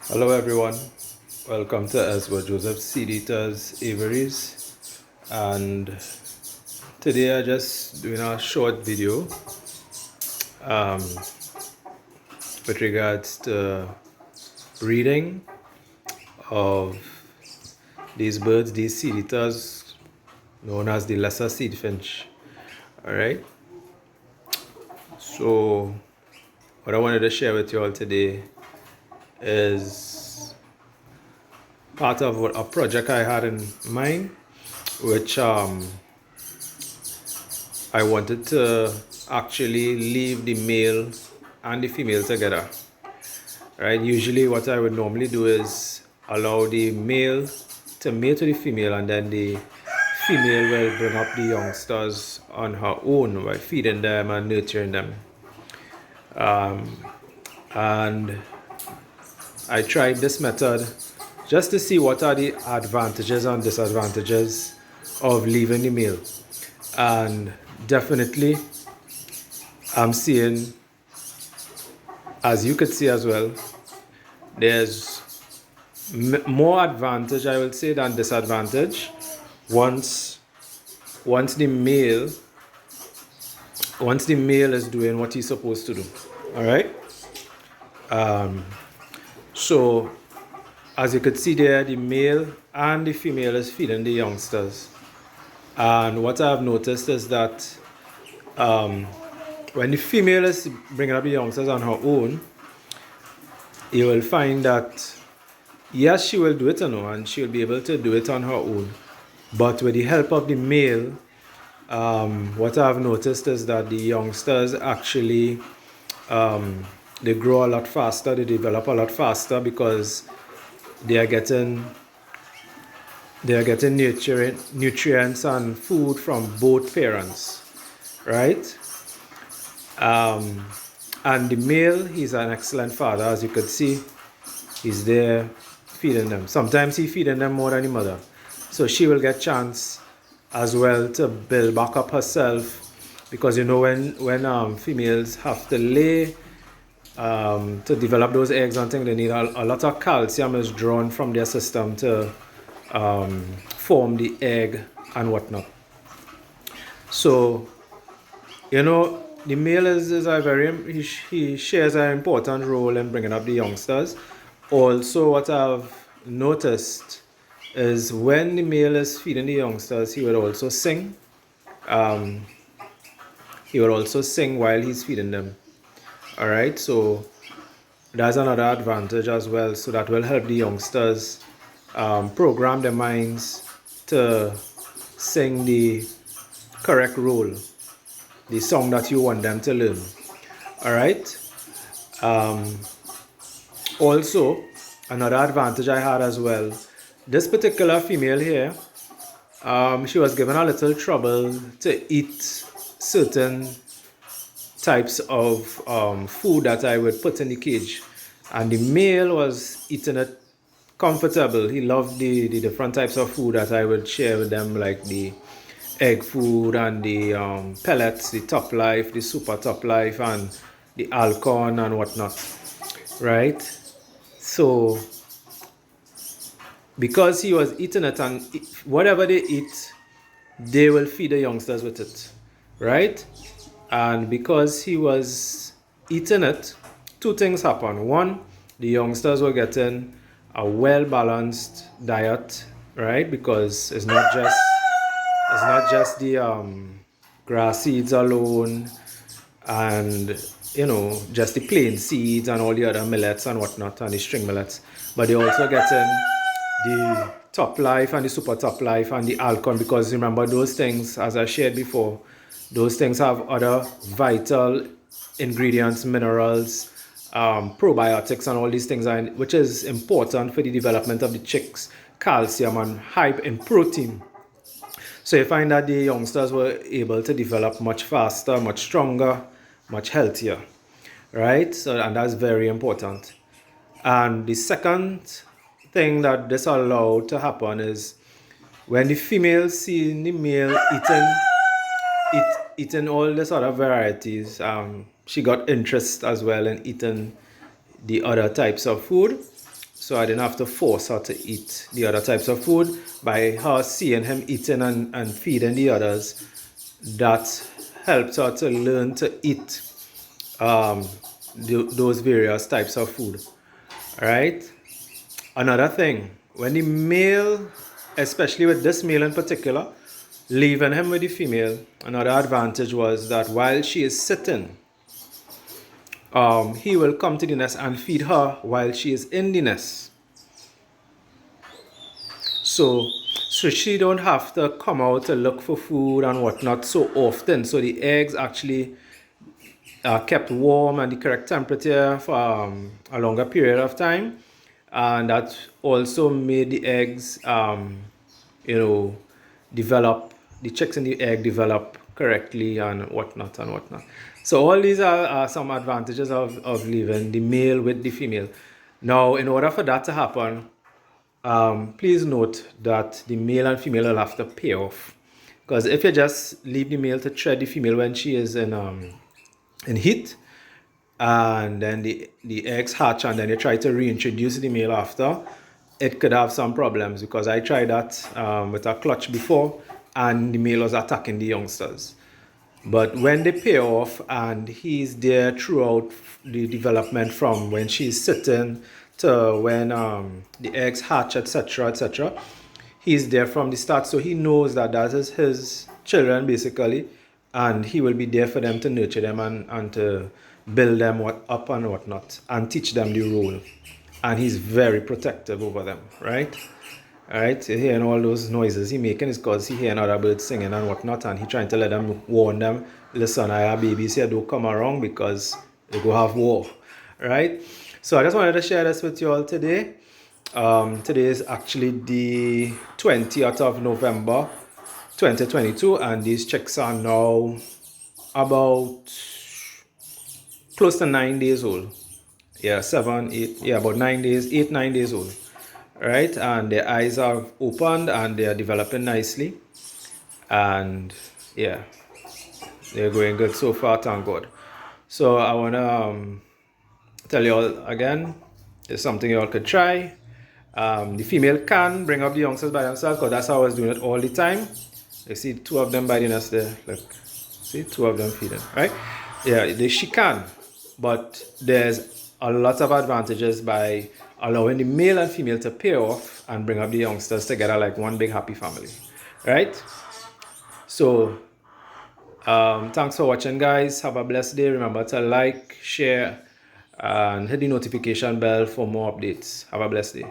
Hello everyone, welcome to Ezra Joseph Seed Eaters Aviaries, and today I just doing a short video um, with regards to breeding of these birds, these seed eaters known as the lesser seed finch. Alright, so what I wanted to share with you all today is part of a project I had in mind, which I wanted to actually leave the male and the female together. Right? Usually what I would normally do is allow the male to mate with the female, and then the female will bring up the youngsters on her own by feeding them and nurturing them. And I tried this method just to see what are the advantages and disadvantages of leaving the male. And definitely I'm seeing, as you could see as well, there's more advantage, I would say, than disadvantage once the male is doing what he's supposed to do. All right. So as you could see there, the male and the female is feeding the youngsters, and what I've noticed is that when the female is bringing up the youngsters on her own, you will find that yes, she will do it, and she'll be able to do it on her own. But with the help of the male, what I've noticed is that the youngsters actually they grow a lot faster, they develop a lot faster, because they are getting nutrients and food from both parents, right? And the male, he's an excellent father, as you could see. He's there feeding them. Sometimes he's feeding them more than the mother. So she will get chance as well to build back up herself, because when females have to lay to develop those eggs and things, they need a lot of calcium is drawn from their system to form the egg and whatnot. So the male is a he shares an important role in bringing up the youngsters. Also, what I've noticed is when the male is feeding the youngsters, he will also sing. He will also sing while he's feeding them. All right, so that's another advantage as well. So that will help the youngsters program their minds to sing the correct role, the song that you want them to learn. All right. Also, another advantage I had as well, this particular female here, she was given a little trouble to eat certain types of food that I would put in the cage, and the male was eating it comfortable. He loved the different types of food that I would share with them, like the egg food and the pellets, the top life, the super top life, and the alcon and whatnot, right? So because he was eating it, and whatever they eat, they will feed the youngsters with it, right? And because he was eating it, two things happen. One, the youngsters were getting a well-balanced diet, right? Because it's not just the grass seeds alone, and just the plain seeds and all the other millets and whatnot, and the string millets, but they're also getting the top life and the super top life and the alcon, because remember, those things, as I shared before, those things have other vital ingredients, minerals, probiotics, and all these things, which is important for the development of the chicks, calcium and high in protein. So you find that the youngsters were able to develop much faster, much stronger, much healthier, right? So, and that's very important. And the second thing that this allowed to happen is when the female see the male eating all the sort of varieties, she got interest as well in eating the other types of food. so I didn't have to force her to eat the other types of food. By her seeing him eating and feeding the others, that helped her to learn to eat um, those various types of food. All right. Another thing, when the male, especially with this male in particular, leaving him with the female, another advantage was that while she is sitting, he will come to the nest and feed her while she is in the nest. So she don't have to come out to look for food and whatnot so often. So the eggs actually are kept warm and the correct temperature for a longer period of time. And that also made the eggs, develop, the chicks in the egg develop correctly and whatnot and whatnot. So all these are some advantages of leaving the male with the female. Now, in order for that to happen, please note that the male and female will have to pair off. Because if you just leave the male to tread the female when she is in heat, and then the eggs hatch and then you try to reintroduce the male after, it could have some problems, because I tried that with a clutch before and the male was attacking the youngsters. But when they pair off and he's there throughout the development from when she's sitting to when the eggs hatch, etc., etc., he's there from the start, so he knows that that is his children basically, and he will be there for them to nurture them and to build them up and whatnot and teach them the role. And he's very protective over them, right? All right, you're hearing all those noises he making is because he hearing other birds singing and whatnot, and he trying to let them, warn them, listen, I have babies here, don't come around because they go have war, right? So I just wanted to share this with you all today. Today is actually the 20th of November 2022, and these chicks are now about close to 9 days old. Yeah, 7, 8, yeah, about 9 days, 8, 9 days old. Right, and their eyes are opened and they are developing nicely, and yeah, they're going good so far, thank God. So I want to tell you all again, it's something you all could try. The female can bring up the youngsters by themselves, because that's how I was doing it all the time. You see 2 of them by the nest there, look, see 2 of them feeding, right? Yeah, she can, but there's a lot of advantages by allowing the male and female to pair off and bring up the youngsters together like one big happy family, right? So thanks for watching, guys. Have a blessed day. Remember to like, share, and hit the notification bell for more updates. Have a blessed day.